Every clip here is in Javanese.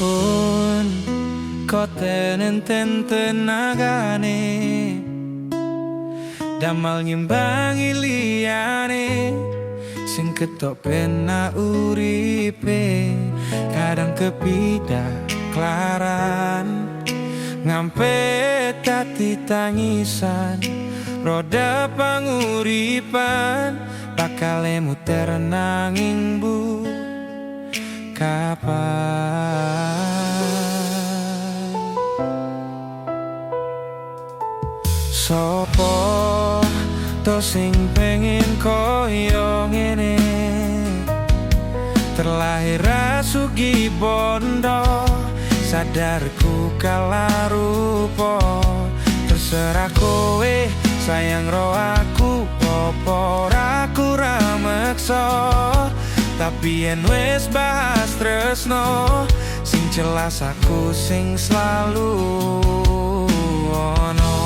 pun koten enten tenagane damal ngimbangi liyane sing ketok pena uripe kadang kepidak klaran ngampe tati tangisan roda panguripan bakal muter nanging bu kapan sopo to sing pengen koyo ngene terlahir rasugi bondo sadarku kala rupo terserah kowe sayang ro aku popo aku ramekso tapi yen wis bahas tresno sing jelas aku sing selalu ono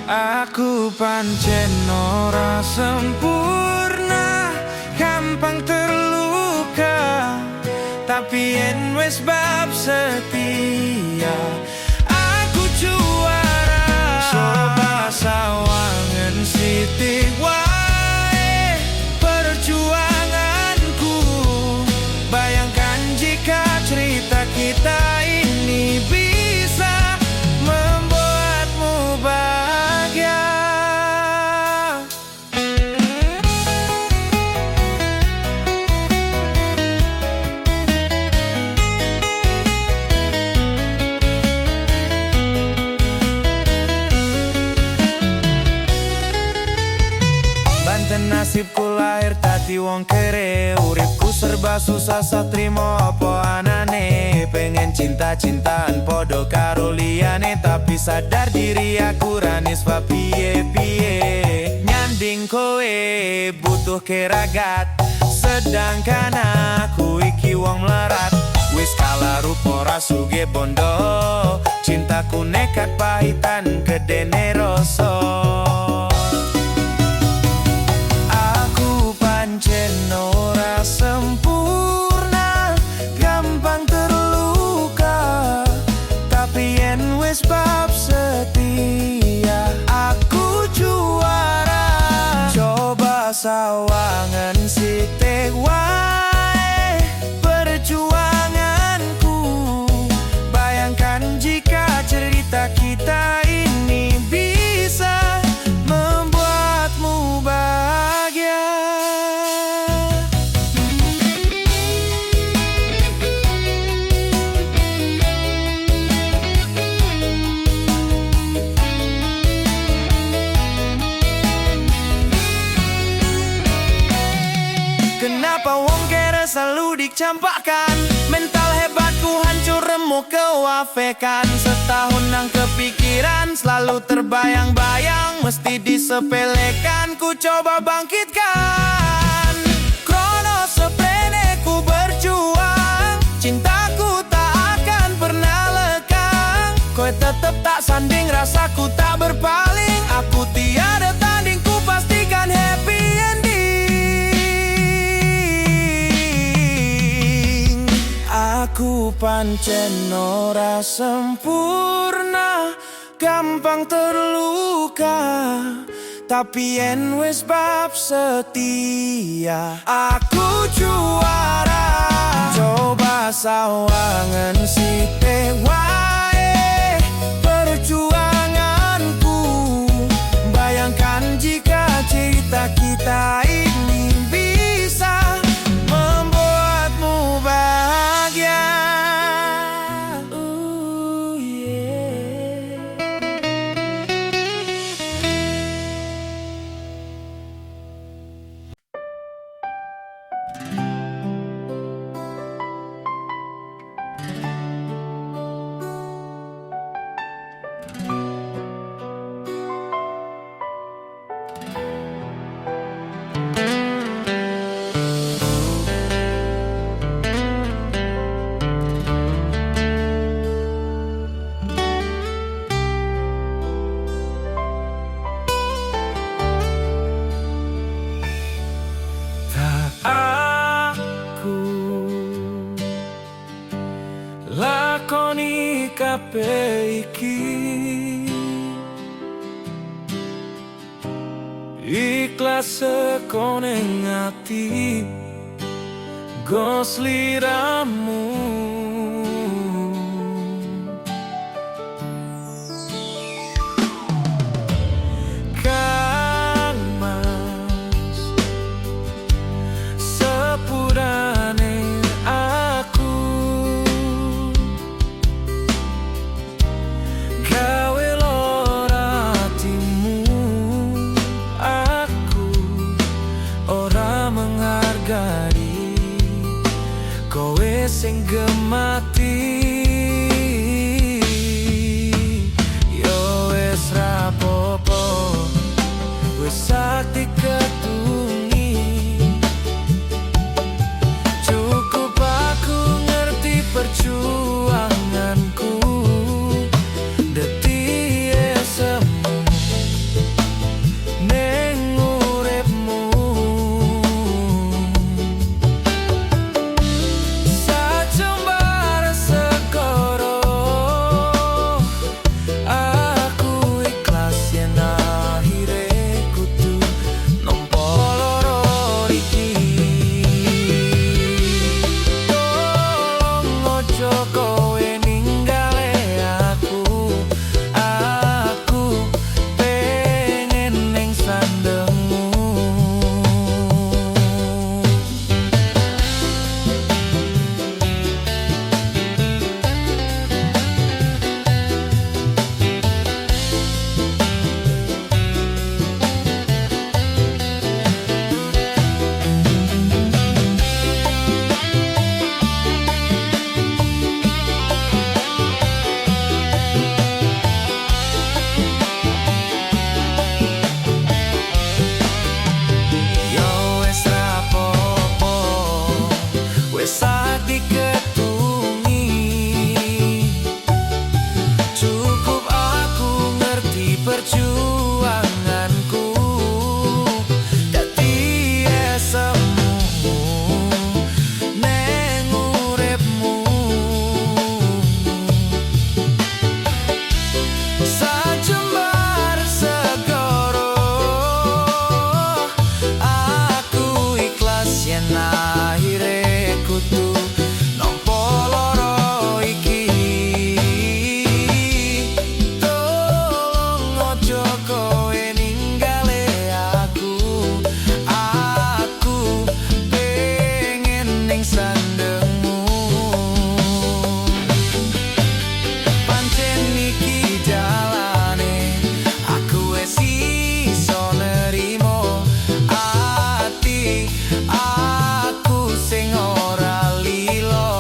aku pancen ora sempurna gampang terluka tapi yen wis bab setia aku juara coba sawangan sithik wae perjuanganku bayangkan jika cerita kita ini bisa membuatmu bahagia. Nasibku lahir tadi wong kere uripku serba susah satrimo apa anane pengen cinta-cintaan podo karo liyane tapi sadar diri aku ranis fa piye-piye nyanding kowe butuh keragat sedangkan aku iki wong melarat wis kala rupo rasuge bondo cintaku nekat pahitan kedene rasa pancen ora sempurna gampang terluka tapi yen wis bab setia aku juara coba sawangan sithik wae perjuanganku bayangkan jika cerita kita ini bisa membuatmu bahagia. Kenapa wong kere selalu dicampakkan mental hebatku hancur remuk kewafekan setahun nang kepikiran selalu terbayang-bayang mesti disepelekan ku coba bangkitkan krono seplene ku berjuang cintaku tak akan pernah lekang kowe tetep tak sanding rasaku tak berpaling aku tiada tanding ku pastikan happy ending. Aku pancen ora sempurna gampang terluka tapi yen wis bab setia aku juara coba sawangan sithik wae perjuanganku bayangkan jika cerita kita ini bisa membuatmu bahagia. nglakoni kabeh iki ikhlas saka ning ati nggo sliramu. Kang Mas sepurane aku gawe lara atimu, aku ora menghargai kowe sing gemati. Yo wis rapopo, wis sakti ketungi, cukup aku ngerti perjuanganku dadi semu ning uripmu. Sajembar segara aku ikhlas yen akhire kudu nampa lara iki. Tolong ojo kowe ninggale aku pengen ning sandengmu. Yo wis rapopo, wis sakti ketungi, cukup aku ngerti perjuanganku dadi semu ning uripmu. Sajembar segara aku ikhlas yen akhire kudu nampa lara iki. Tolong ojo kowe ninggale aku pengen ning sandengmu. Pancen iki jalane aku wis iso nerimo ati aku sing ora lilo.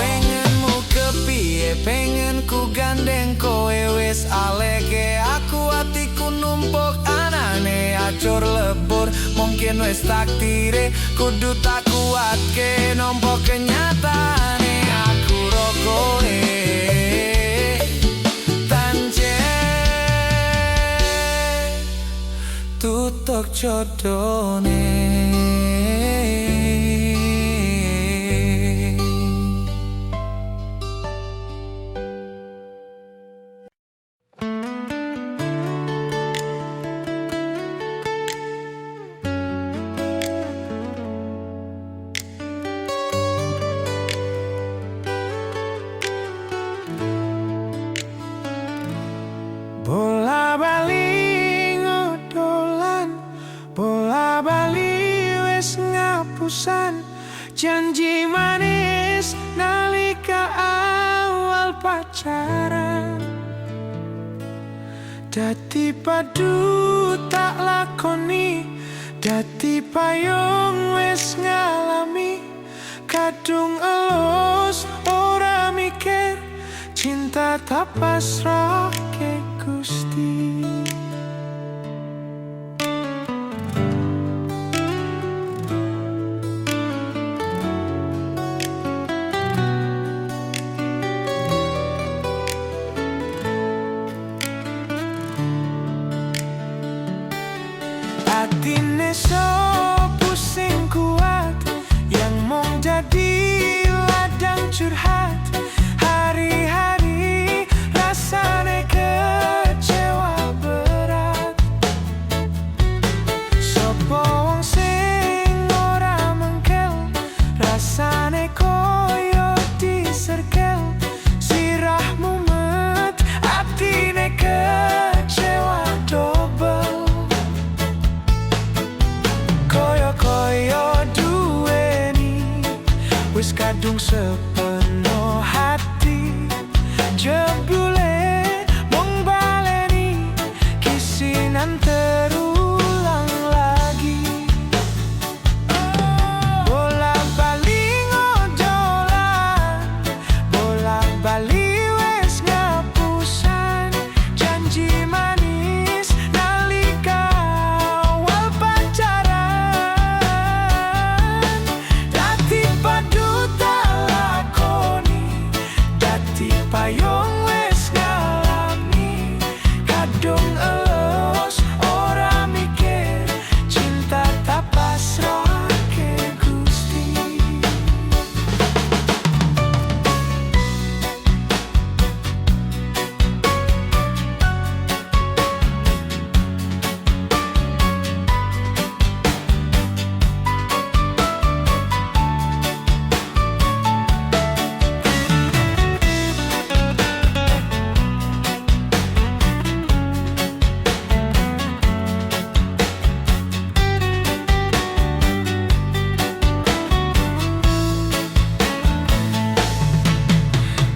Pengenmu kepiye, pengen ku gandeng kowe wis aleke aku atiku numpuk anane acur lebur. Mungkin wis takdire kudu tak kuatke nampa kenyataane aku ro kowe tancen tutuk jodone. Bola bali ngodolan, bola bali wis ngapusan janji manis nalika awal pacaran. Dadi padu tak lakoni, dadi payung wis ngalami, kadung elus ora mikir, cinta tak pasrah ke Gusti. Atine so pusing kuat yang mung jadi ladang curhat. Rasane koyo diserkel, sirahmu met, atine kecewa dobel. Koyo duweni, wis kadung sepenuh hati. Jebule mung baleni, kisinan terulang lagi. Bolak-balik ngodolan, bolak-balik wis ngapusan. Janji manis nalika awal pacaran. Dadi padu tak lakoni, dadi payung wis ngalami. Kadung elus ora mikir, cinta tak pasrahke Gusti.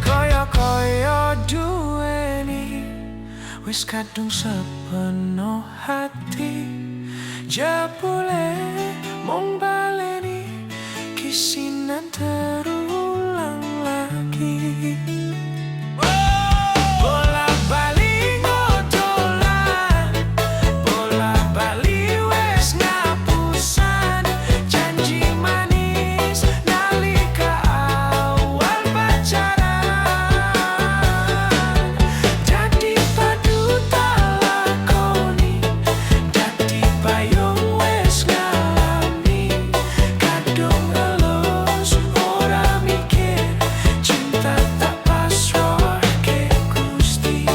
Koyo duweni, wis kadung sepenuh hati. Jebule mung baleni, kisinan terulang lagi. Bolak-balik ngodolan, bolak-balik wis ngapusan. Janji manis nalika awal pacaran. Dadi padu tak lakoni, dadi payung wis ngalami. Kadung elus ora mikir, cinta tak pasrahke Gusti.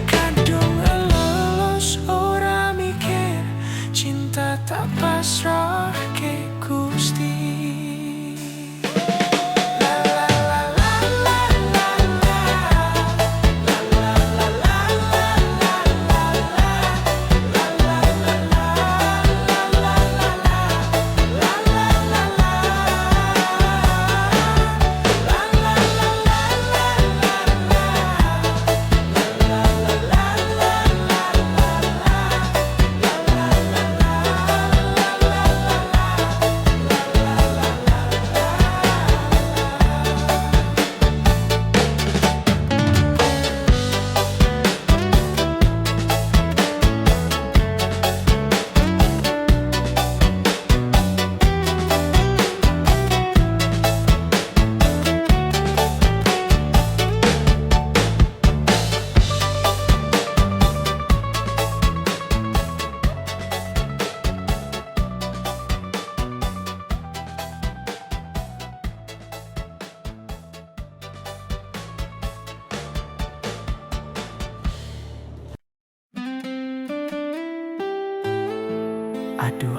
Kadung elus ora mikir, cinta tak pasrahke Gusti. La la la la la la la. La la la la la la la. La la la la la la la. La la la la. La la la la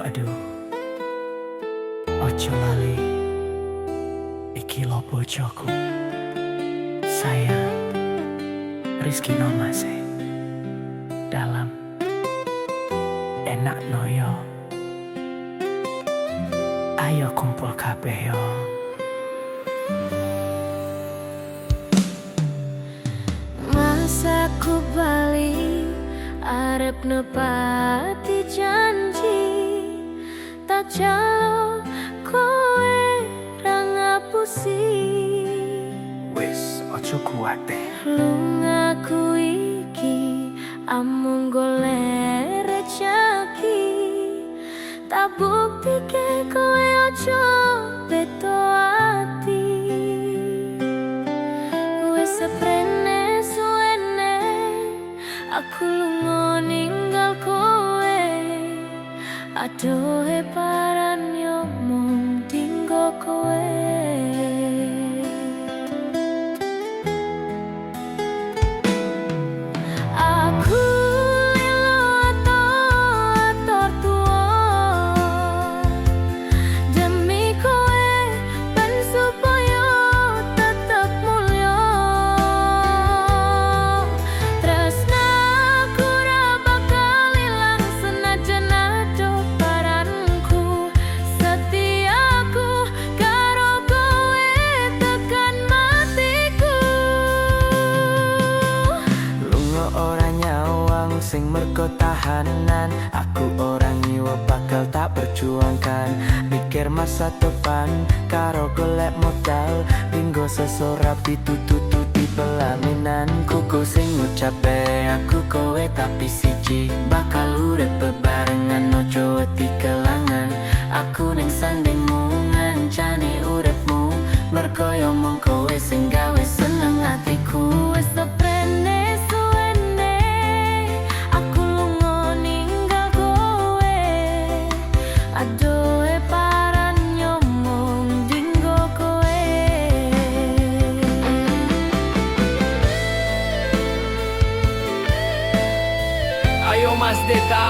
Aduh, ojo lali, iki lo bojoku. Sayang, Rizky Nomase dalam enak noyo. Ayo kumpul kabeh yo. Masa ku bali arep nepati janji, tak jalo kowe ra ngapusi. Wis ojo kuwate. Lungaku iki amung golek rejeki, tak buktike kowe ojo beto ati. Wis seprene suwene aku lunga ninggal kowe. Adohe paran yo mung dinggo kowe. Aku lilo ator tuwa demi kahanan. Aku orang nyiwa bakal tak perjuangkan. Mikir masa depan karo golek modal. Linggo sesora pitututu di pelaminan. Kuku sing ngucape aku kowe tapi siji. Bakal urip bebarengan ojo wedi kelangan. Aku ning sandingmu ngancani uripmu. Mergo yo mung kowe sing gawe seneng atiku. Wes seprene suwene aku lunga ninggal kowe. Adoe paran nyomong dinggo kowe. Ayo Mas Deta.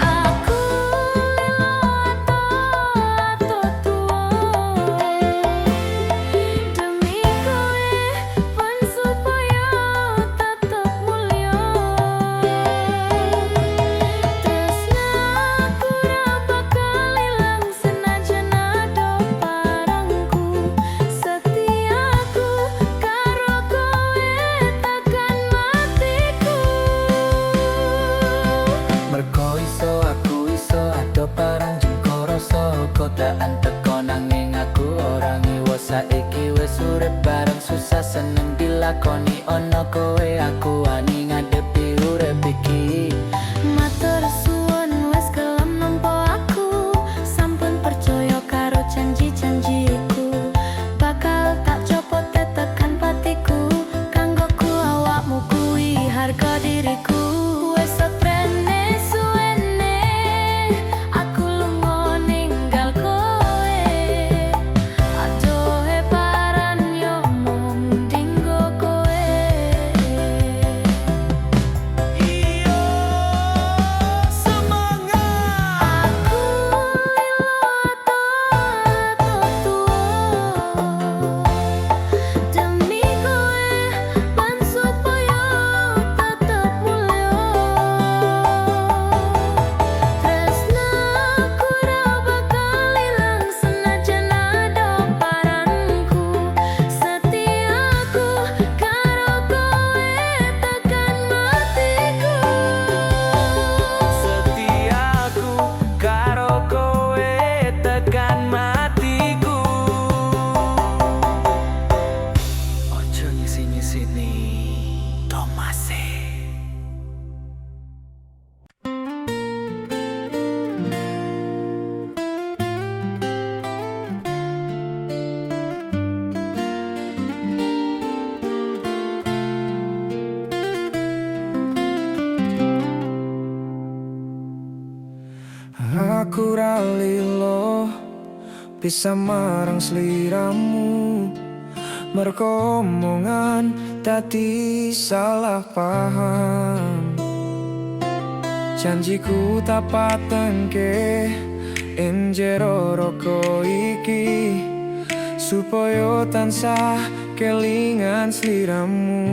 Aku lilo ato tuwa demi kowe pun supaya tetep mulya. Tresnaku ra bakal ilang senajan ado parangku. Setiaku karo kowe takkan matiku. Mergo iso aku iso ado parang jengko rasa. Godaan teko nanging aku ora ngiwa. Saiki wis urip bareng susah seneng dilakoni. Ono kowe aku wani ngadepi urip iki. Matur suwun wis gelem nampa aku. Sampun percaya karo janji-janjiku. Bakal tak copot tekan patiku. Kanggoku awakmu kuwi harga diriku. Wis seprene suwene aku lunga ninggal kowe. Adohe paran yo mung dinggo kowe. Iyo semangat. Aku lilo ato tuwa demi kowe lan supaya tetep mulya. Tresnaku ra bakal ilang senajan ado paranku. Setiaku karo kowe tekan matiku. Setiaku karo kowe tekan matiku. Ojo nyisi-nyisini Tomase. Aku ra lilo bisa marang sliramu. Mergo omongan dadi salah paham. Janjiku tak patenke ing jero roko iki, supaya tansah kelingan sliramu.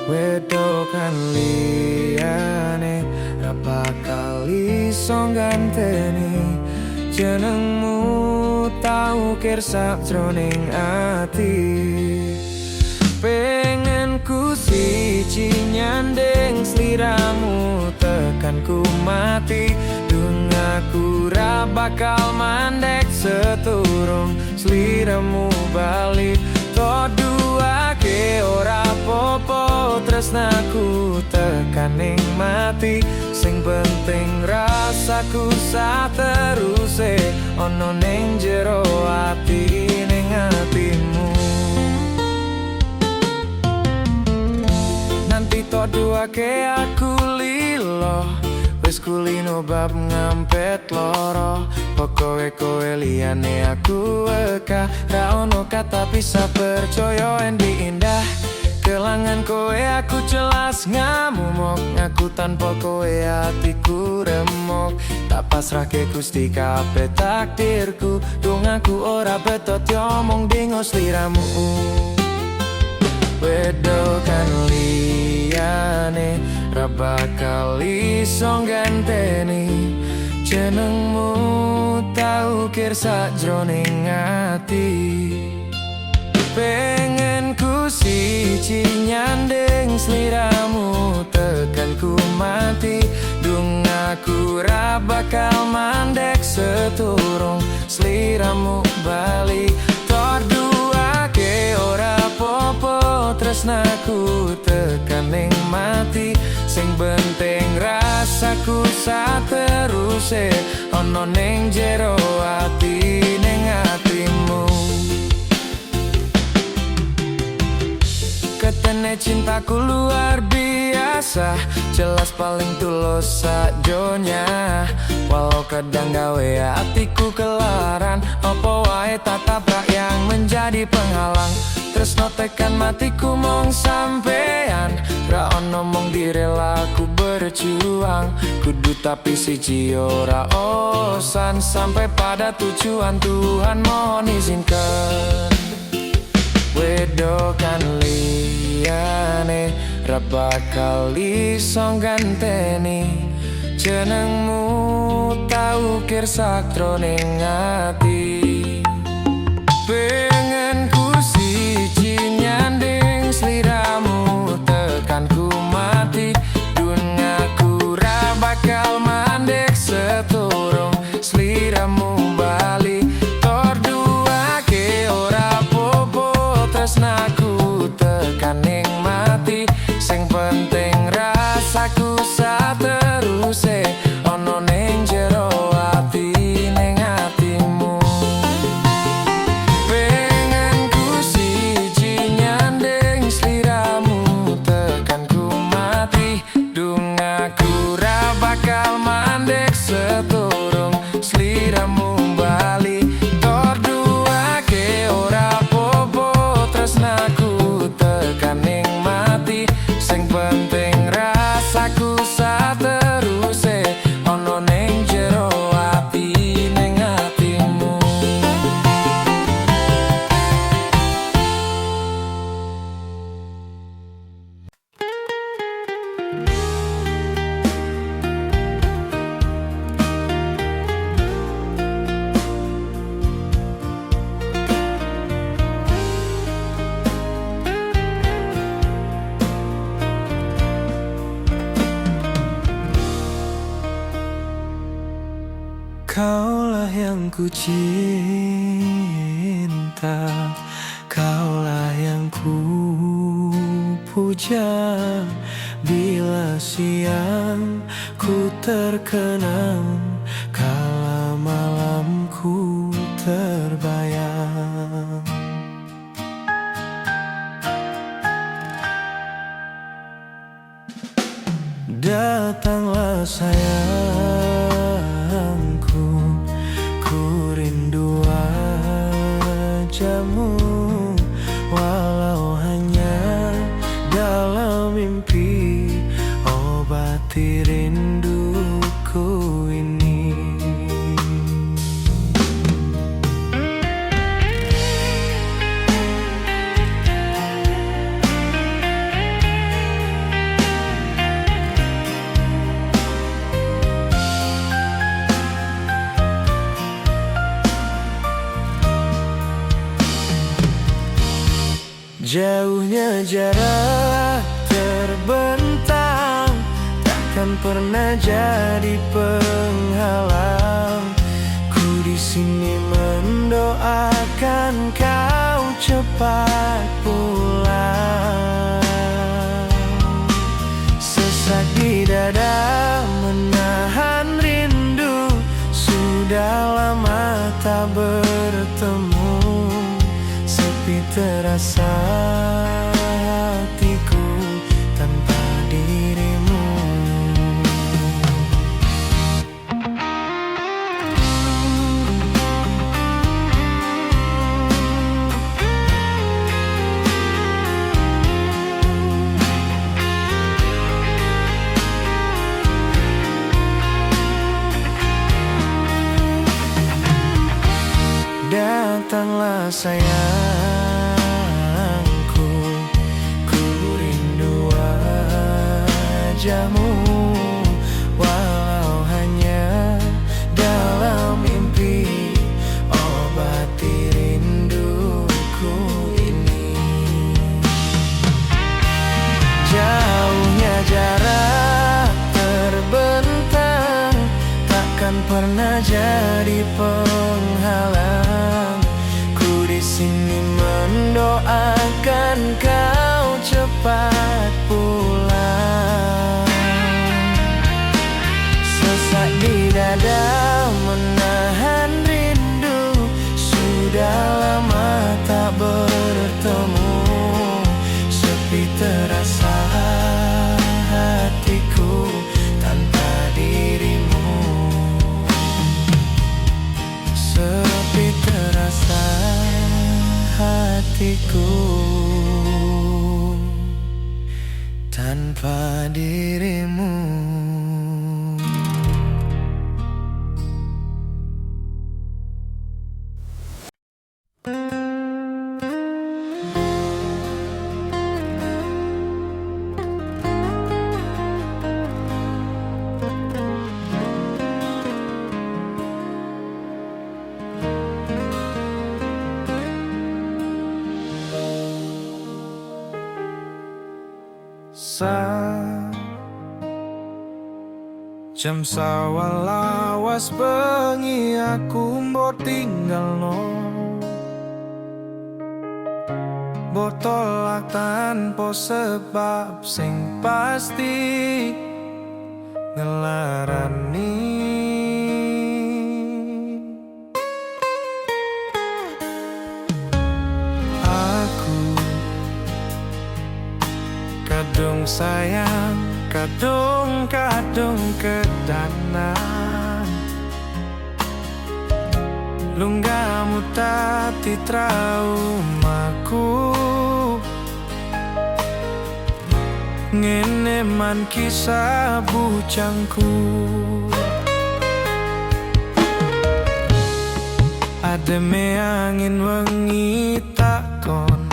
Wedokan liyane ra bakal iso ganteni jenengmu. Tau kir sakjroning ati. Pengen ku siji nyandeng sliramu tekan ku mati. Dungaku ra bakal mandek seturung sliramu bali. Toduake ora popo tresnaku tekaning mati. Sing penting rasaku sateruse ono ning jero ati ning atimu. Nanti toduake aku lilo wis kulino bab ngampet loro. Pokoke kowe liyane aku weka ra ono kata bisa percaya endi indah. Kelangan kowe aku jelas ngamumok, ngaku tanpa kowe hatiku remok. Tak pasrah ke Gusti kabeh takdirku, dongaku ora betot diomong dingo sliramu. Wedokan liyane ra bakal iso ganteni, jenengmu tau kir sakjroning ati. Pengen ku siji nyandeng sliramu tekan ku mati, dung aku ra bakal mandek seturung sliramu bali. Torduake ora popo tresnaku tekan ning mati, sing penting rasaku sateruse ono ning jero ati ning atimu. Ketene cintaku luar biasa, jelas paling tulus sajonya. Walau kadang gawe hatiku kelaran, opo wae tatap yang menjadi penghalang. Tresno tekan matiku mong sampean, ra ono mong direlaku berjuang. Kudu tapi siji ora osan, sampai pada tujuan Tuhan mohon izinkan. Wedokan liyane ra bakal iso ganteni, jenengmu tau kir sakjroning ati. Pengen ku siji nyanding sliramu tekan ku mati, dunyaku ra bakal mandek seturung sliramu bali. Torduake ora popo tresnaku tekan ning mati, sing penting rasaku sateruse ono ning jero ati ning atimu. Pengen ku siji nyandeng sliramu tekan ku mati, dung aku ra bakal mandek seturung sliramu bali. Torduake ora popo tresnaku tekan ning mati, sing penting rasaku sateruse ono ning jero ati ning atimu. Kaulah yang ku cinta, kaulah yang ku puja. Bila siang ku terkenang, kala malamku terbayang. Datanglah sayangku, ku rindu wajahmu. Walau hanya dalam mimpi, obati rinduku ini. Jauhnya jarak terbentang, takkan pernah jadi penghalang. Ku di sini mendoakan kau cepat pulang. Sesak di dada menahan rindu, sudah lama tak bertemu. Sepi terasa hatiku tanpa dirimu. wajahmu, walau hanya dalam mimpi. Obati rinduku ini. Jauhnya jarak terbentang takkan pernah jadi penghalang. Ku di sini mendoakan kau cepat pulang. Sesak di dada menahan rindu, sudah lama tak bertemu. Sepi terasa hatiku tanpa dirimu. Sepi terasa hatiku tanpa dirimu. Jam sawalawas bengi aku mbok tinggalno, mbok tolak tanpa sebab sing pasti ngelarani. Aku kadung sayang, kadung kedanan. Lunggamu tati traumaku. Ngene man kisah bujangku. Ademe angin wengi takon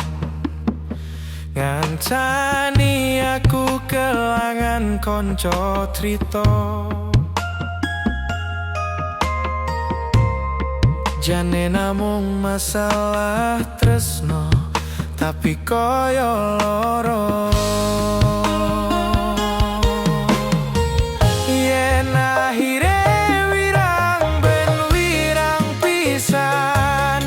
ngancani aku kelangan konco trito. Jane namung masalah tresno, tapi koyo loro. Yen akhire wirang ben wirang pisan.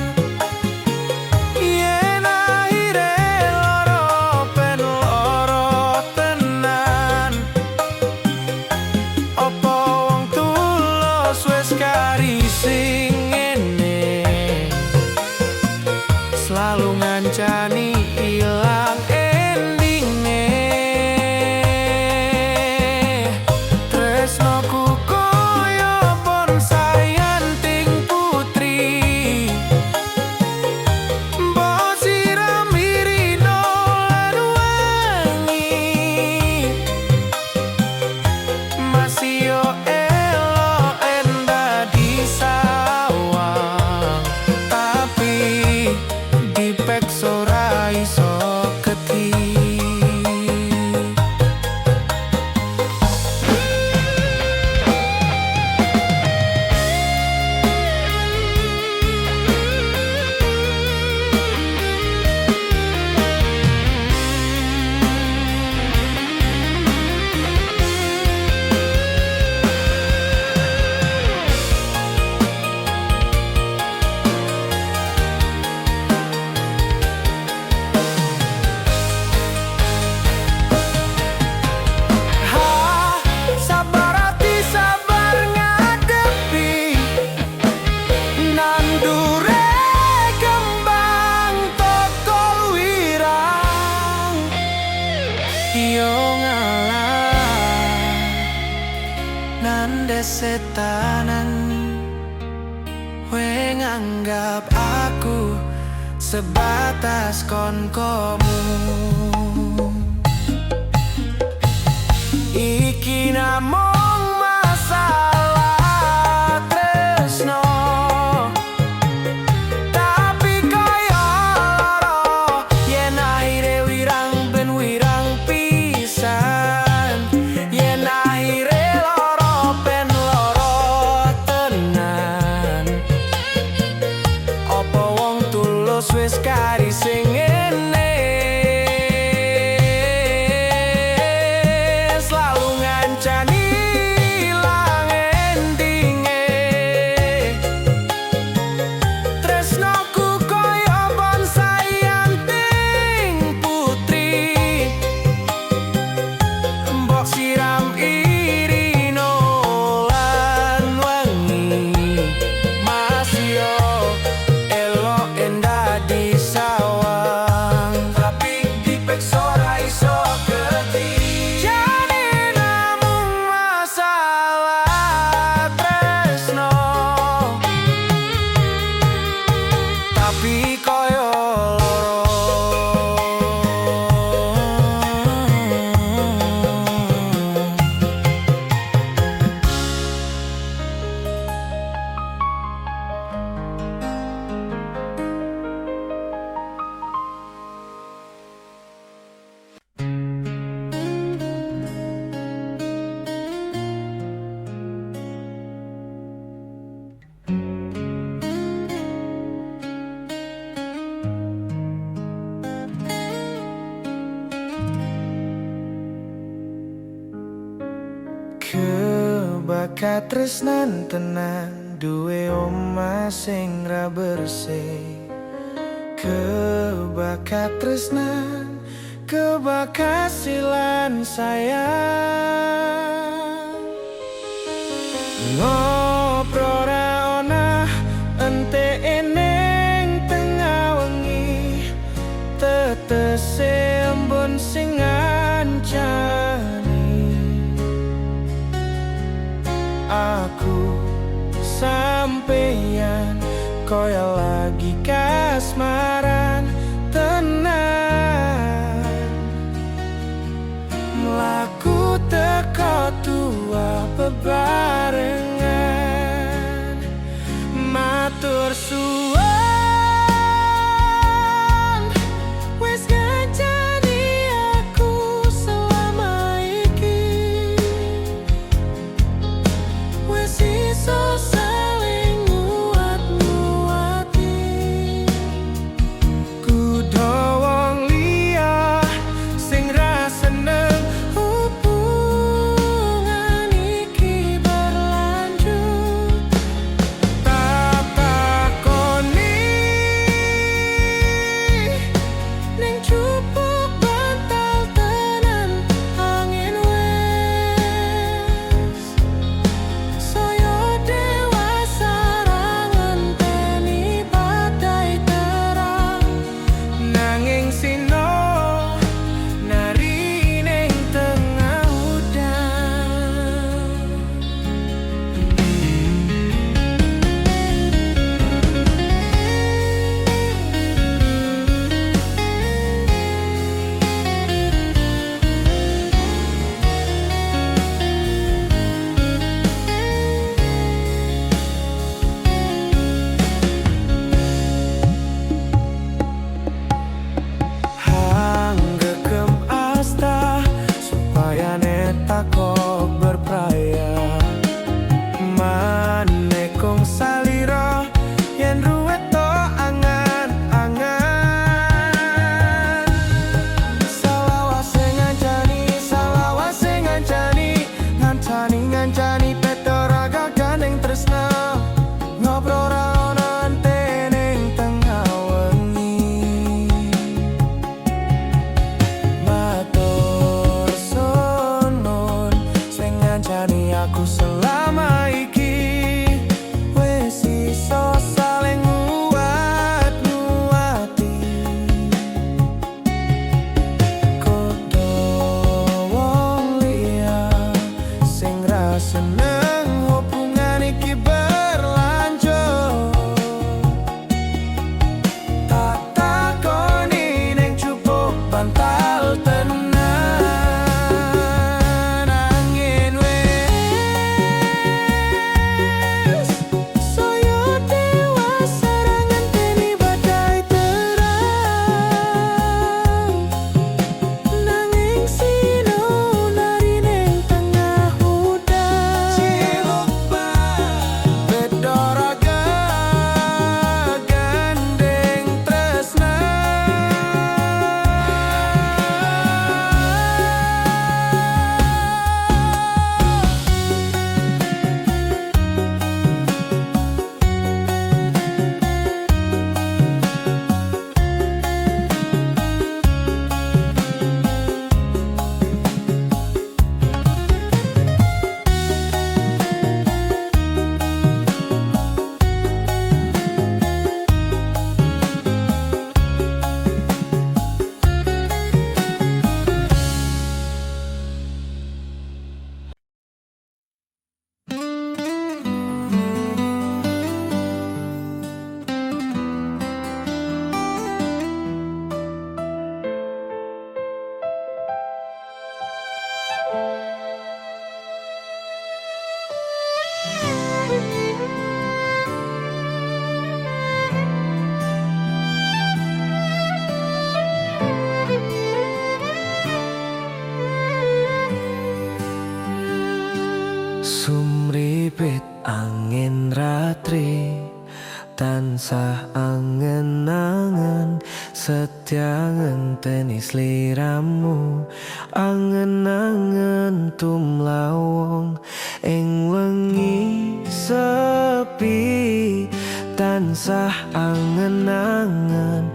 Yen akhire loro ben loro tenan. Opo wong tulus wis karising selalu ngancani ilang endingne. Tresnoku koyo bonsai anting putri, mbok siram irino lan wangi. Masih yo elok endah di sawang, tapi dipek ora iso keti. Nande setanan we nganggap aku sebatas konkomu. Iki namung masalah tresno, tapi kaya loro. Yen akhire wirang ben wirang pisan. Kebakat tresnan tenan duwe omah sing ra bersih. Kebakat tresnan, kebakat silan sayang. Ngobrol ora ona ente eneng tengah wengi, tetese embun sing ngancani aku sampeyan koyo lagi kasmaran tenan. Mlaku teko tua bebarengan, matur suwun wis ngancani aku selama iki, wis iso saling nguat-nguati. Kudu wong liya sing ra seneng hubungan iki berlanjut. Tak takoni ning cupuk bantal tenan angin wes saya dewasa ra ngenteni badai terang, nanging sino nari ning tengah udan. Hanggekem asta supaya neta kok berpraya, manekong salira yen ruwet to angan-angan. Salawase ngancani ngancani petara gandeng tresna. Ngobrol ra ono ente ning tengah wengi, matur suwun sing ngancani aku selama iki, wis iso saling nguat-nguati. Kudu wong liya sing ra seneng hubungan iki berlanjut. Tak takoni ning cupuk bantal tenan angin wes saya dewasa ra ngenteni badai terang, nanging sino nari ning tengah udan. Ciluk bedora gandeng tresna. Sumripit angin ratri tansah angen-angen, setia ngenteni sliramu, angen-angen tumlawong ing tansah angen-angen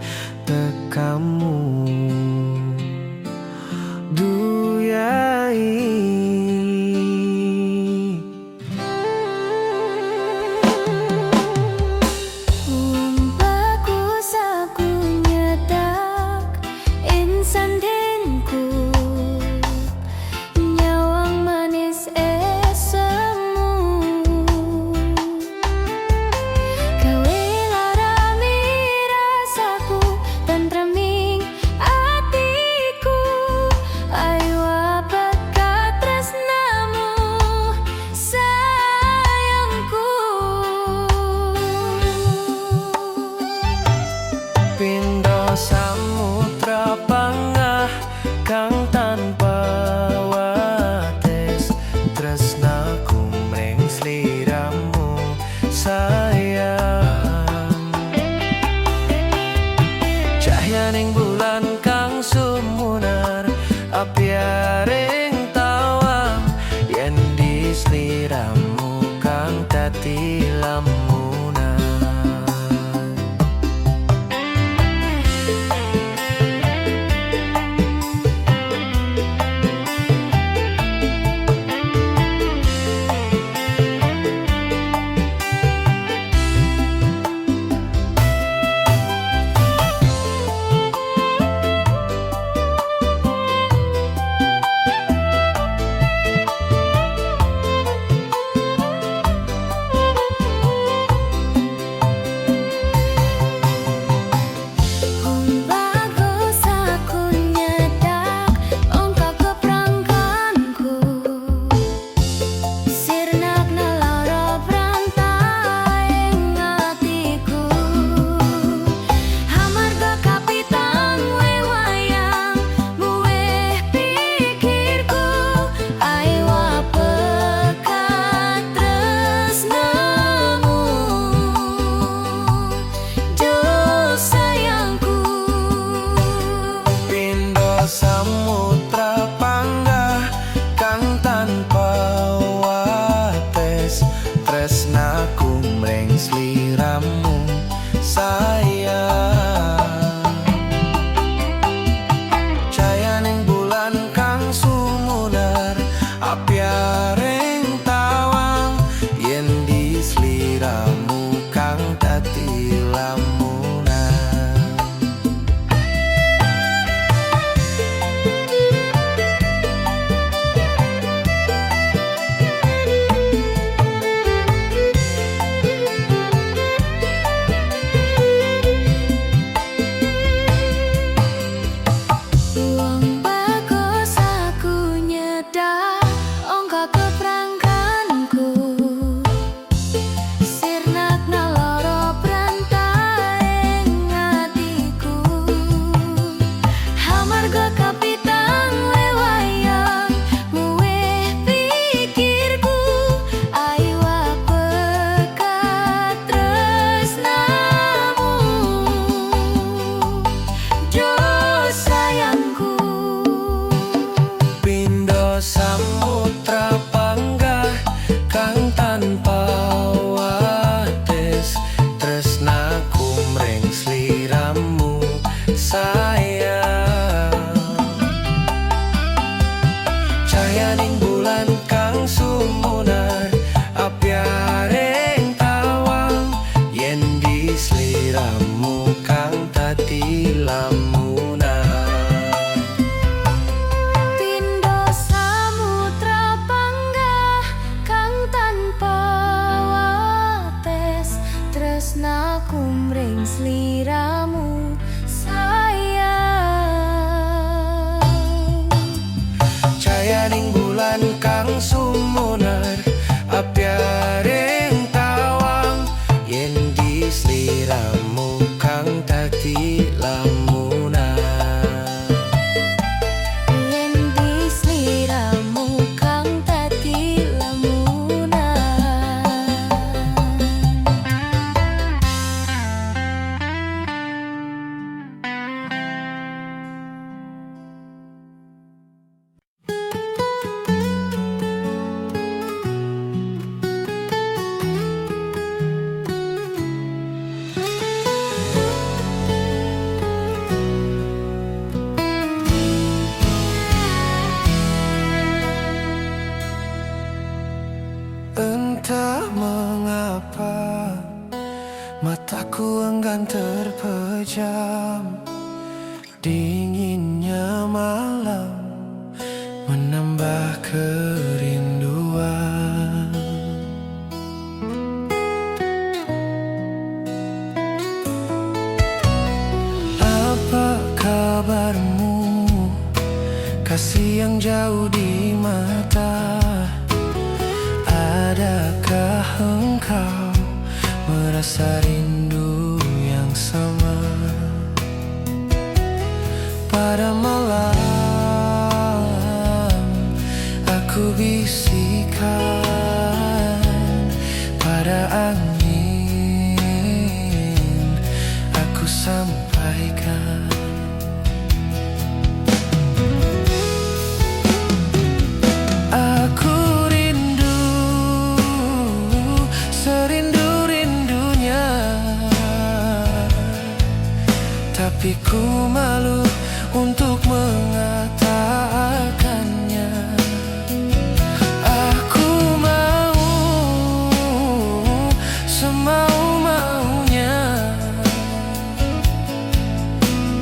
tekamu duyai. Bagus aku nyedak insan dinku nyawang manis esemu gawe larami rasaku tentreming atiku ayo apakah tresnamu sayangku. Pindho samudra pangah kang tanpa wates tresnaku mring sliramu sayang. Cahyaning bulan kang sumunar apiaring tawang yen di sliramu kang dadi lamunan. Bagus aku nyedak ongkak keprangkanku sirnak neloro prantai ngatiku hamarga kapitang wewayang muweh pikirku ayo pekat tresnamu jo sayangku. Pindho samudra panggah kang tanpa wates tresnaku mring sliramu sayang. Cayaning bulan kang sumunar apiaring tawang yen di sliramu kang dadi lamunan. Wong bagus aku nyedak ongkak keprangkanku sirnak neloro prantai ngatiku hamarga kapitang wewayang muweh pikirku ayo pekat tresnamu jo sayangku. Pindho samudra panggah kang tanpa wates tresnaku mring sliramu sayang. Cayaning bulan kang sumunar apiaring tawang yen di sliramu kang dadi lamunan. Pindho samudra panggah kang tanpa wates tresnaku mring sliramu sayang. Cayaning bulan kang mengapa mataku enggan terpejam. Dinginnya malam menambah kerinduan. Apa kabarmu, kasih yang jauh di mata? Adakah engkau merasa rindu yang sama? Pada malam aku bisikan, pada angin aku sampaikan. Aku rindu, serindu-rindunya, tapi ku malu untuk mengatakannya. Aku mau semau-maunya,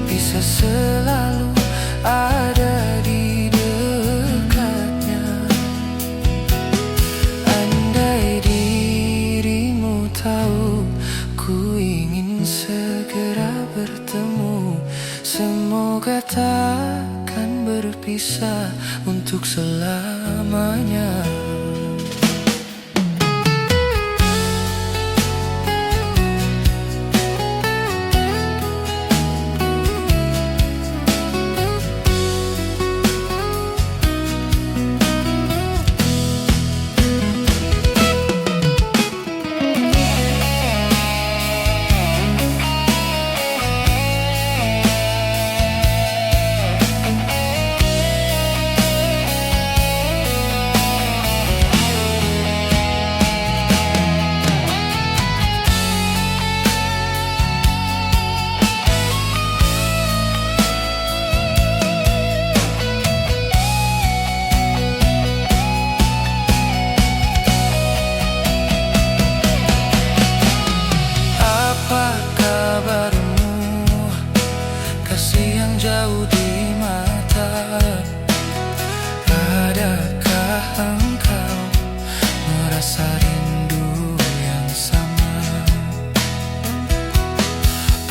bisa selalu ada di dekatnya. Andai dirimu tahu, ku ingin segera bertemu. Semoga takkan berpisah untuk selamanya. Jauh di mata, adakah engkau merasa rindu yang sama?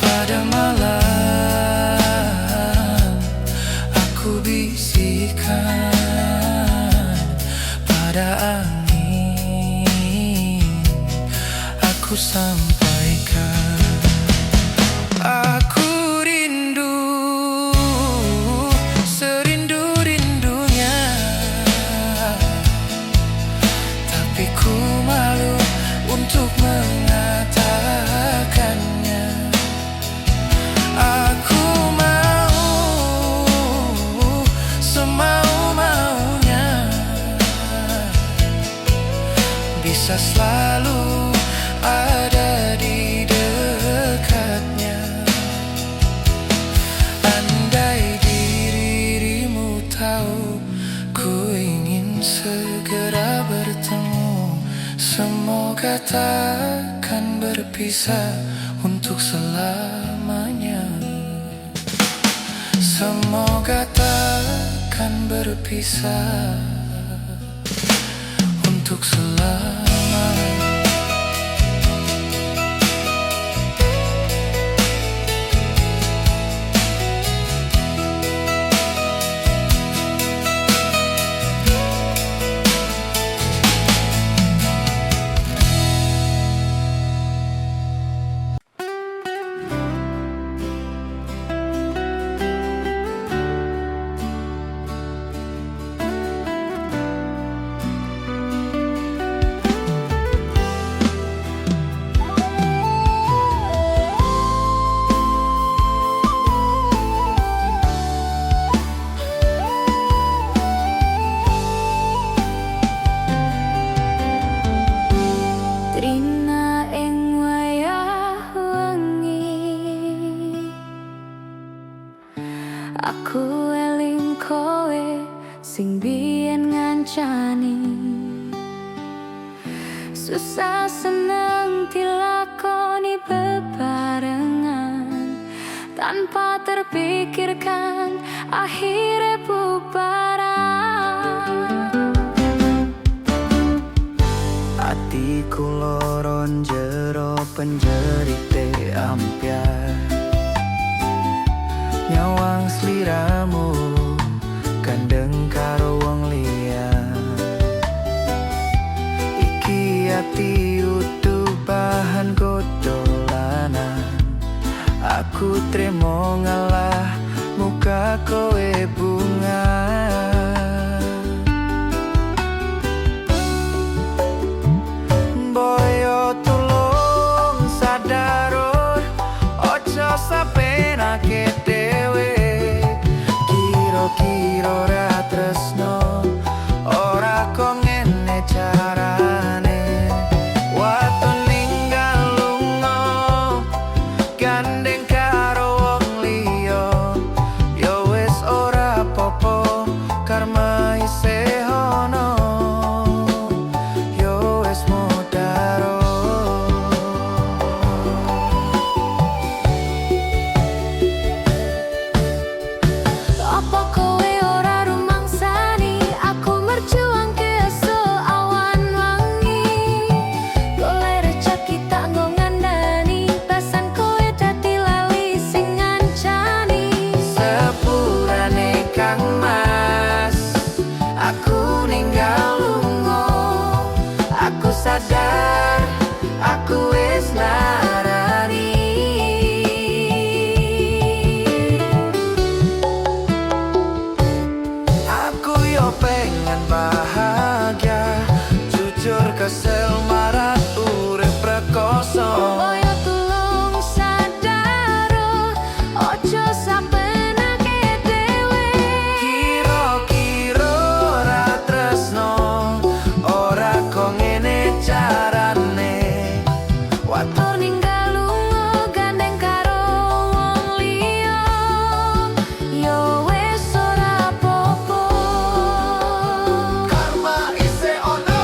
Pada malam aku bisikan, pada angin aku sampaikan. Aku untuk mengatakannya. Aku mau semau-maunya, bisa selalu ada di dekatnya. Andai dirimu tahu, ku ingin segera bertemu. Semoga takkan berpisah untuk selamanya. Semoga takkan berpisah untuk selamanya. Aku eling kowe sing biyen ngancani Susah senang dilakoni bebarengan, tanpa terpikirkan akhirnya bubaran. Atiku loron jero penjerite ampiar, nyawang sliramu gandeng karo wong liya. Iki ati utuh bahan godolanan, aku trimo ngalah muka kowe bunga. Boyo tulung sadarur, ojo sapenake dhewe. Kira-kira ora tresno, ora kok ngene carane. Waktu ninggal lunga, gandeng karo wong liya. Ya wis ora apa-apa, karma isih ono. Ya wis modaro. Apa kowe ora rumangsani aku merjuang ke esuk awan wangi. Golek rejeki tak nggo ngandani, pesan kowe dadi lali sing ngancani. Sepurane Kang Mas, aku ninggal lunga. Aku sadar, aku wis larani. Aku yo pengen bahagia, jujur kesel marat urip rekoso. Boyo tulung sadaro, ojo sapenake dhewe. Kira-kira ora tresno, ora kok ngene carane. Waktu Tur ninggal lunga gandeng karo wong liya. Ya wis ora apa-apa. karma isih ono.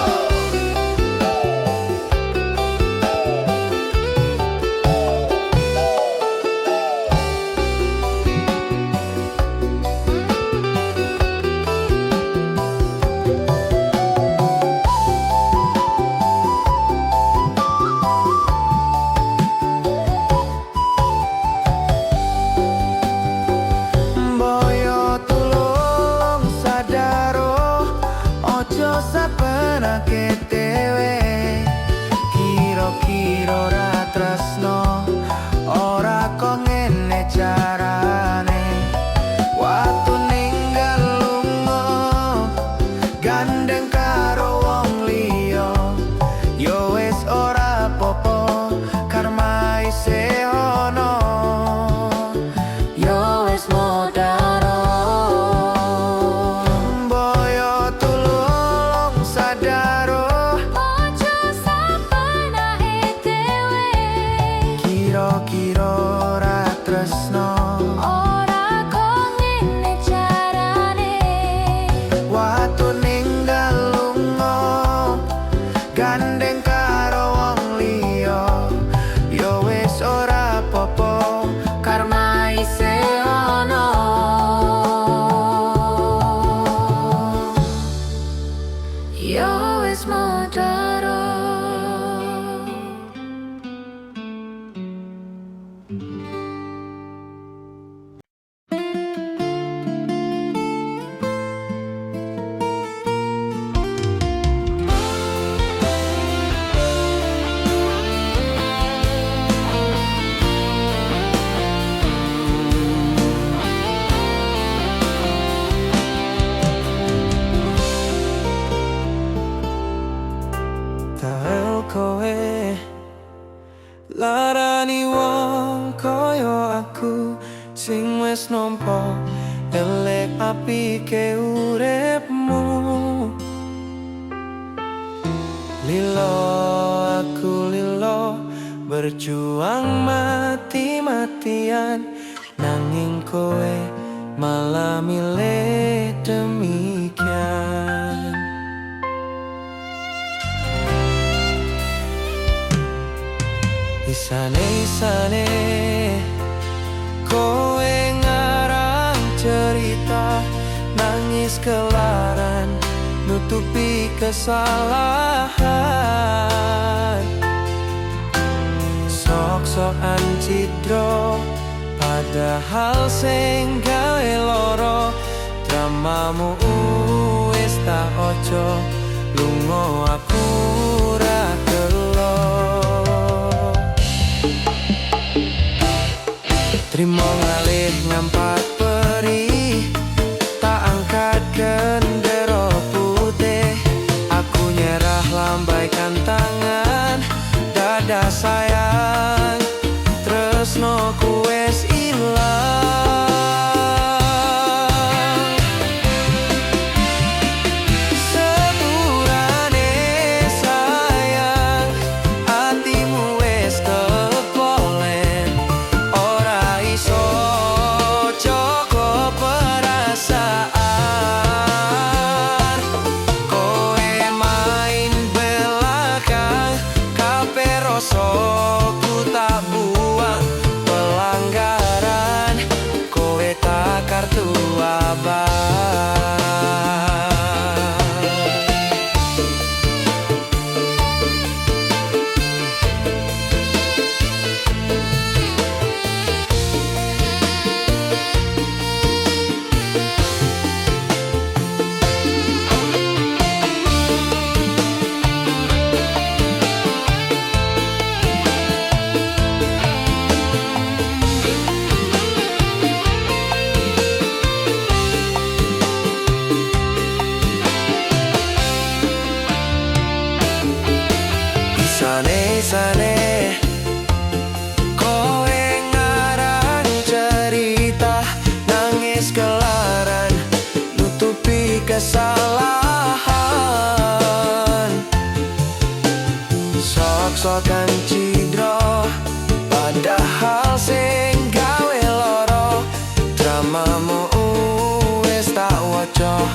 Boyo tulung sadaro, ojo sapenake dhewe. Kira-kira ora tresno, ora kok ngene carane. Waktu ninggal lunga, gandeng karo wong liya. Ya wis ora apa-apa, karma isih ono. Ya wis modaro. Boyo tulung sadaro, Ojo sapenake dhewe. kira-kira ora tresno, Ora kok ngene carane. waktu ninggal lunga, gandeng karo wong liya. Ya wis ora apa-apa, karma isih ono. Ya wis modaro. Tahu kowe larani wong koyo aku, sing wis nampa elek apike uripmu. Lilo aku lilo, berjuang mati-matian, nanging kowe malah milih demikian. Isane kowe ngarang cerita, nangis kelaran nutupi kesalahan. Sok-sokan cidro padahal sing gawe loro, dramamu wis tak ojo, lunga aku ra gelo. Trimo ngalih ngampat perih, tak angkat gendera putih. Aku nyerah lambaikan tangan, dada sayang, tresnoku wis ilang. Sepurane sayang, hatimu wis kepolen, ora iso joko perasaan. Kowe main belakang, kabeh rasaku tak buang. Pelanggaran, kowe tak kartu abang. Isane kowe ngarang cerita, nangis kelaran nutupi kesalahan. Sok-sokan cidro padahal sing gawe loro, dramamu wis tak waca,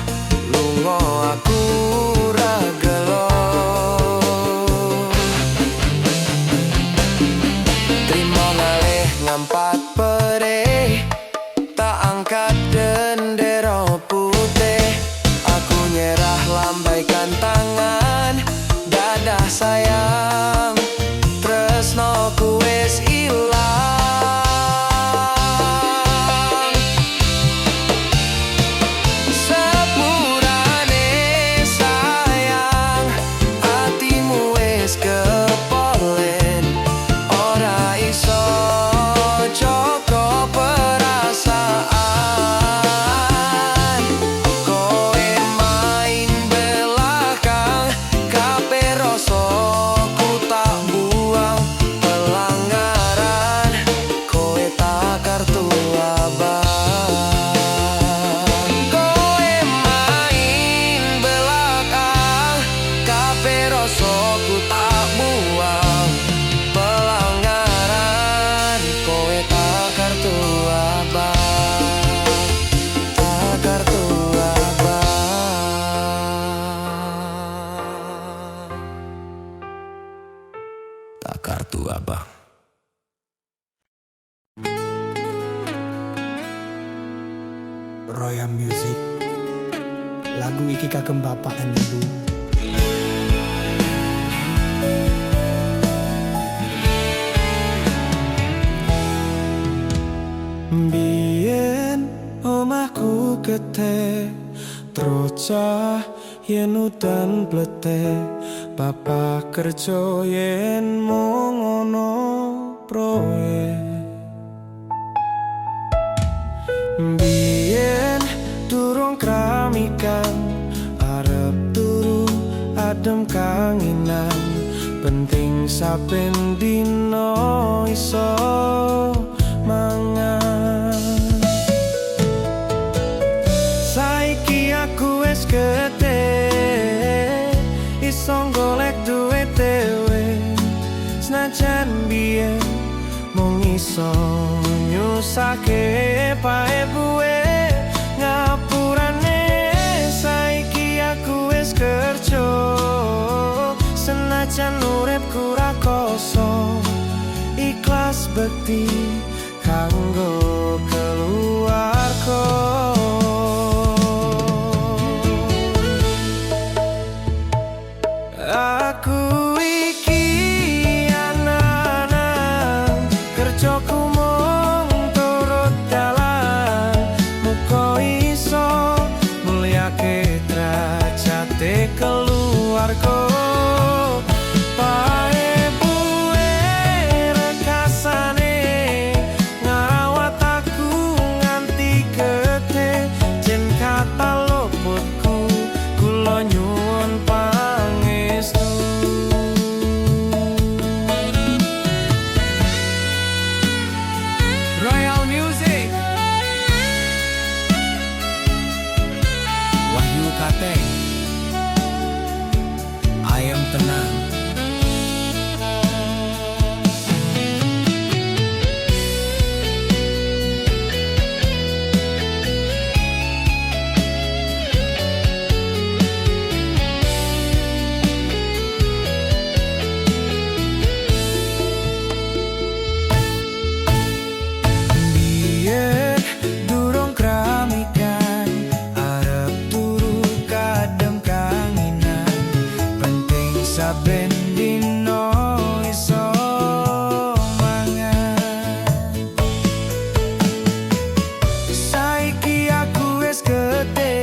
lunga aku ra gelo. Ngampat perih, tak angkat gendera putih. Aku nyerah lambaikan tangan, dada sayang, tresnoku wis ilang. Sepurane sayang, hatimu wis kepolen, ora iso joko perasaan. Kowe main belakang, kabeh rasaku tak buang. Pelanggaran, kowe tak kartu abang. Kowe main belakang, kabeh rasaku tak buang. Pelanggaran, kowe tak kartu abang, tak kartu abang, tak kartu abang. Royal Music, lagu iki kagem bapak dan ibu. Biyen omahku getih, trocah yen udan pletih. Bapak kerja yen mung ono proyek. Biyen durung kramikan, arep turu adem kanginan. Penting saben dino iso mangan. Saiki aku wis gedhe, iso golek duit dhewe. Senajan biyen mung iso nyusake pae buwe. Ngapurane saiki aku wis kerja, senajan uripku ra kosong. bekti kanggo keluarga. Aku iki anak-anak kerjaku mung turut dalan, muga iso mulyake derajate keluarga. Pae buwe rekasane ngrawat aku nganti gede, jen kata luputku kula nyuwun pangestu. Royal Music, Wahyu Kate, Ayam Tenang. Biyen durung kramikan, arep turu kadem kanginan, penting saben dino iso mangan. Saiki aku wis gede,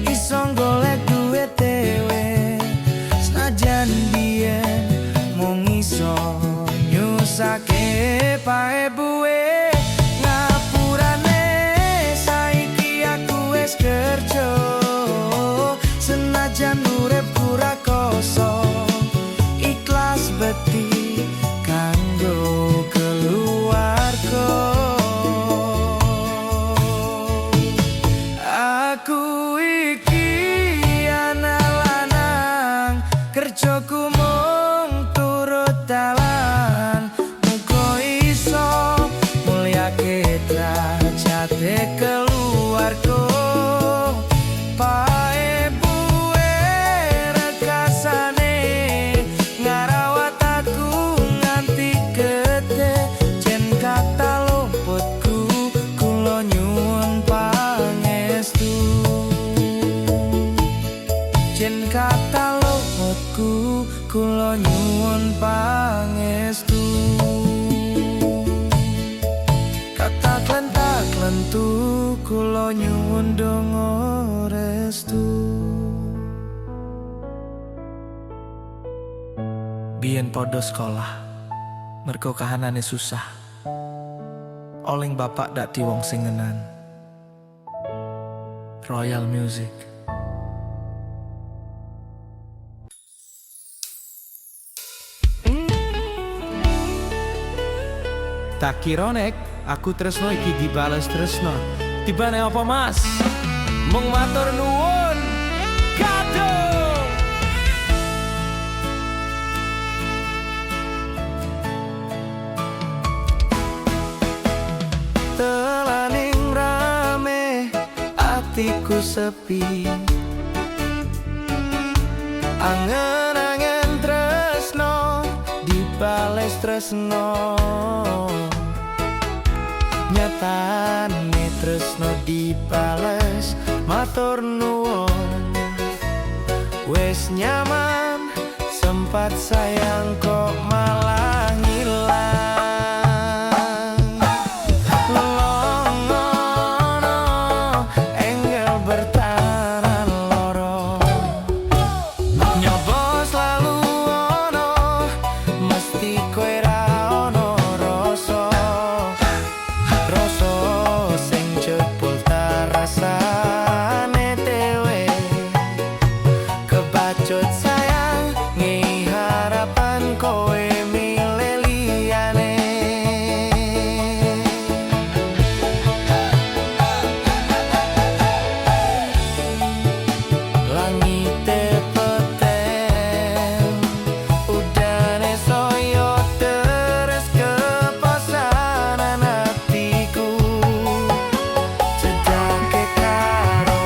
iso golek duit dhewe, senajan biyen mung iso nyusake pae buwe ngapurane. Saiki aku wis kerja, senajan uripku ra kosong, ikhlas bekti kanggo keluarga. Aku iki anak lanang kerjaku mung turut dalan, muga iso mulyake derajate keluarga. Pae buwe rekasane ngarawat aku nganti gede, jen kata luputku kula nyuwun pangestu. Jen kata luputku kula nyuwun pangestu. Kata klentak lentu kula nyuwun donga restu. Biyen podo sekolah, mergo kahanane susah, oling bapak dadi wong sing ngenan. Royal Music. Tak kira nek aku tresno iki dibales tresno, tibane apa mas? Mung matur nuwun kado. Telaning rame atiku sepi, angen-angen tresno dibales tresno, nyatane tresno dibales matur nuwun. Wes nyaman sempat sayang kok malah ngilang. Lelongono engel bertahan loro, nyoba selalu ono, mesti kowe ra ono rasa. Rasa sing jebul ta rasane dhewe, kebacut sayang ngi harapan kowe milih liyane. Langite peteng, udane soyo deres kepasanan hatiku, cedake karo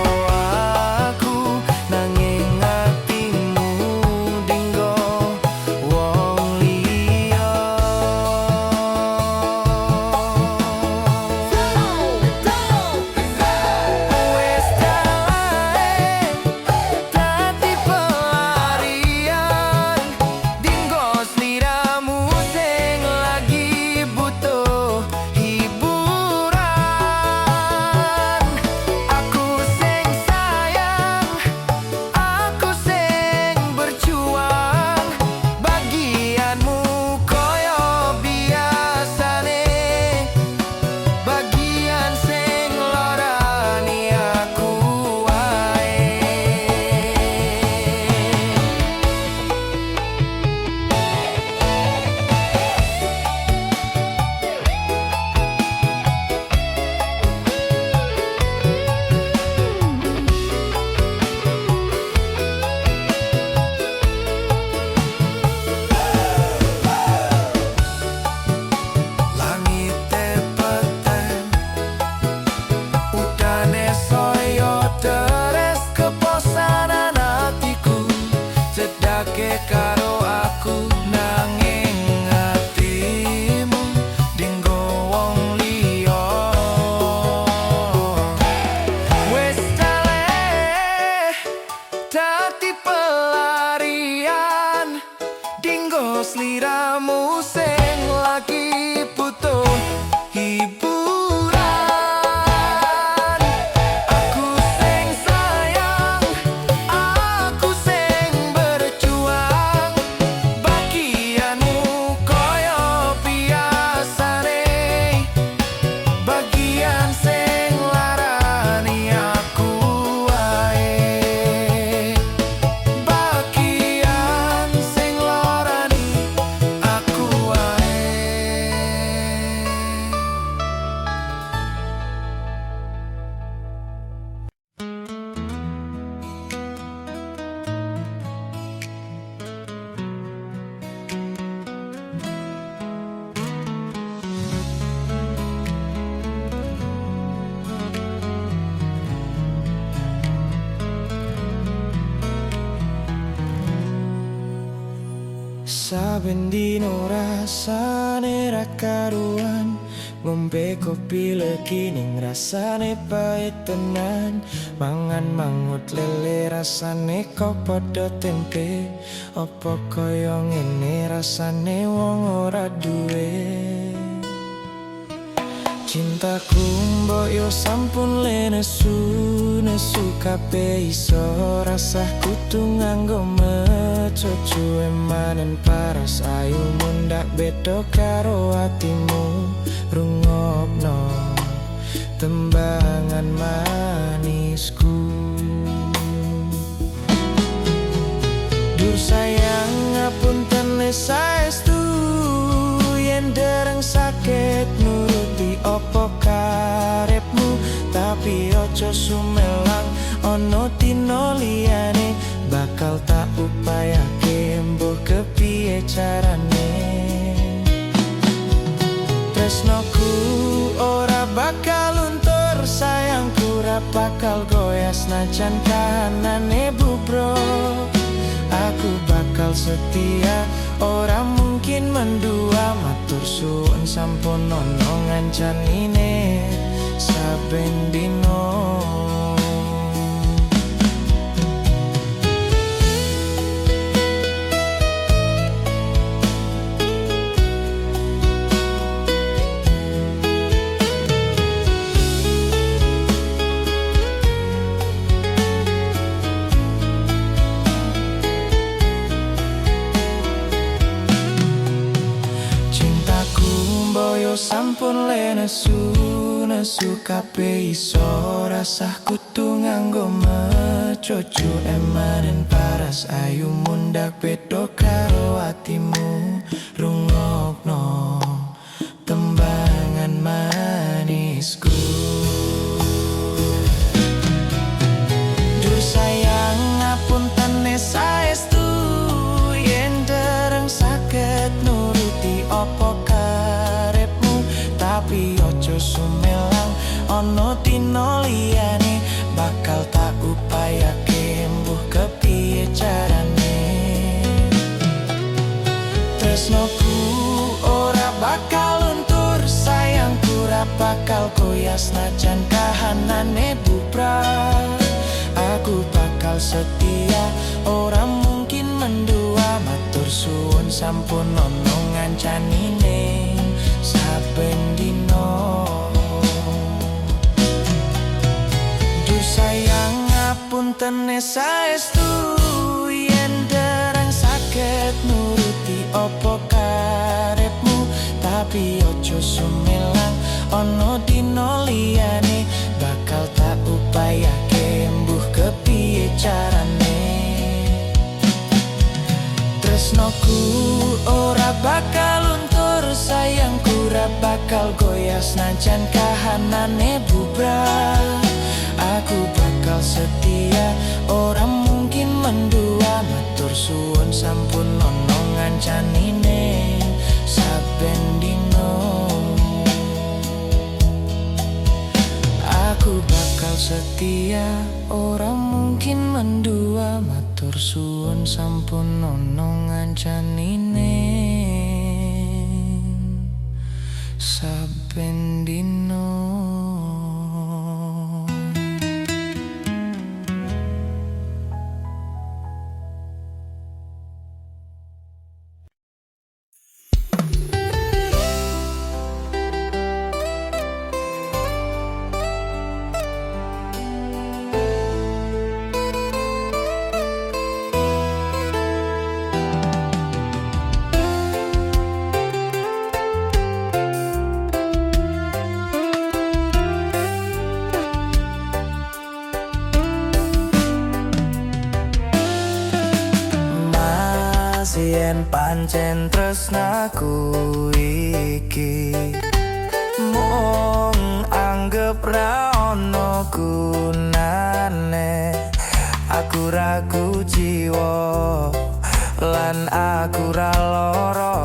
aku nanging hatimu karo aku nanging atimu dinggo wong liya. Wes daleh dadi pelarian dinggo sliramu sing lagi butuh hiburan. Aku sing sayang, aku sing berjuang, bagianmu koyo biasane, bagian sing larani aku wae, bagian sing larani aku wae. Saben dino rasane ra karuan, ngombe kopi legi ning rasane pait tenan, mangan mangut lele rasane kok padha tempe, apa kaya ngene rasane wong ora duwe. Cintaku mbok yo sampun le nesu kabeh iso rasah kudu nganggo mecocu emanen paras ayu mundak beda karo atimu. Rungokno tembangan manisku, dur sayang ngapunten saestu yen dereng sakit nuruti opo karepmu, tapi ojo sumelang ono dino liyane bakal tak upayake mbuh kepiye carane. Tresnoku ora bakal luntur, sayangku ora bakal goyah senajan kahanane bubrok. Aku bakal setia, ora mungkin mendua, matur suwun sampun ono ngancanine saben dino. Boyo sampun le nesu kabeh iso rasah kudu nganggo mecocu emanen paras ayu mundak beda karo atimu. Rungokno tembangan manisku, dur sayang ngapunten saestu yen dereng saged nuruti opo tapi ojo sumelang ono dino liyane bakal tak upayake mbuh kepiye carane. Tresnoku ora bakal luntur, sayangku ora bakal goyah senajan kahanane bubrah. Aku bakal setia, ora mungkin mendua, matur suwun sampun ono ngancanine saben dino. Duh sayang ngapunten saestu yen dereng saged nuruti opo karepmu, tapi ojo sumelang ono dino liyane bakal tak upayake mbuh kepiye carane. Tresnoku ora bakal luntur, sayangku ora bakal goyah senajan kahanane bubrah. Aku bakal setia, ora mungkin mendua, matur suwun sampun ono ngancanine saben dino. Aku bakal bakal setia, ora mungkin mendua. Matur suwun sampun ono ngancanine saben dino. Yen pancen tresnaku iki mung anggep ra ono gunane. Aku ragu jiwa lan aku ra lara.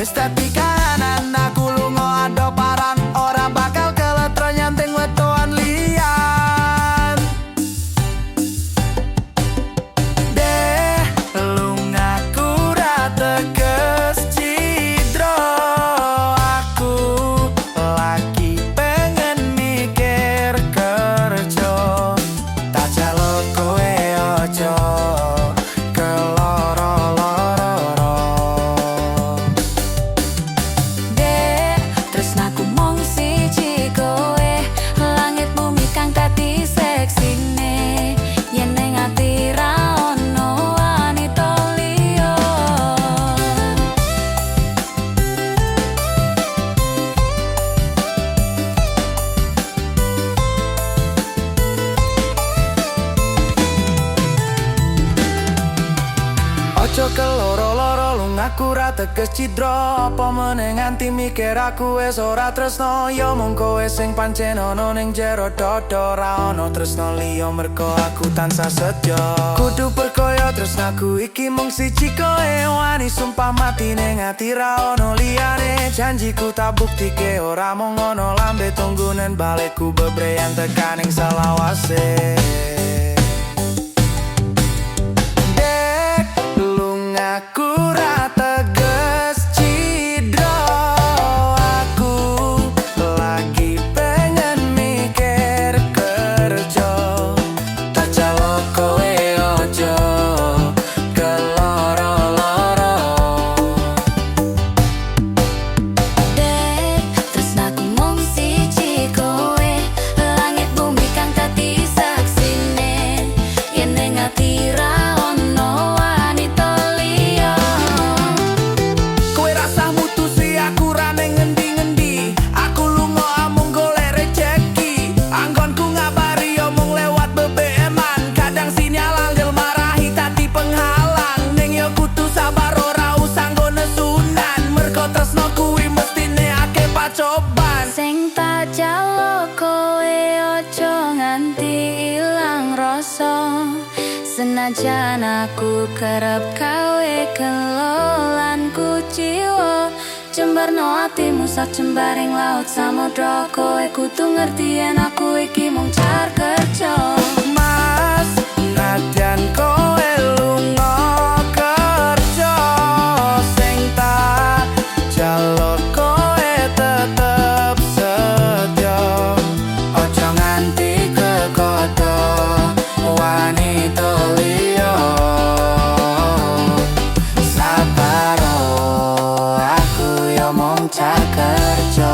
Tapi kanan aku lunga ado paran, ora bakal keletro nyanting wetuan liyan. Deh lungaku ra teges cidro, aku lagi pengen mikir kerja. Tak jaluk kowe ojo keloro-loro lungaku ra teges cidro. Apa meneh nganti mikir aku wis ora tresno. Ya mung kowe sing pancen ono ning jero dodo. Ra ono tresno liya mergo aku tansah setya. Kudu perkaya tresnaku iki mung siji kowe. Wani sumpah mati ning ati ra ono liyane. Janjiku tak buktike ora mung ono lambe tunggunen balikku bebreyan tekaning selawase. Aku ra teges cidro, aku lagi pengen mikir kerja. Tak jaluk kowe ojo keloro-loro. Dek, tresnaku mung siji kowe, langit bumi kang dadi saksine. Yen ning ati ra ono sing tak jaluk kowe ojo nganti ilang rasa. Senajan aku kerep gawe kelolan ku jiwa, jembarno atimu sak jembaring laut samudra. Kowe kudu ngerti yen aku iki mung car kerja. Mas, nadyan kowe lunga kerja, sing tak jaluk kowe tetep setya. Ojo nganti kekodo wanita liya. Sabar, aku yo mung car kerja.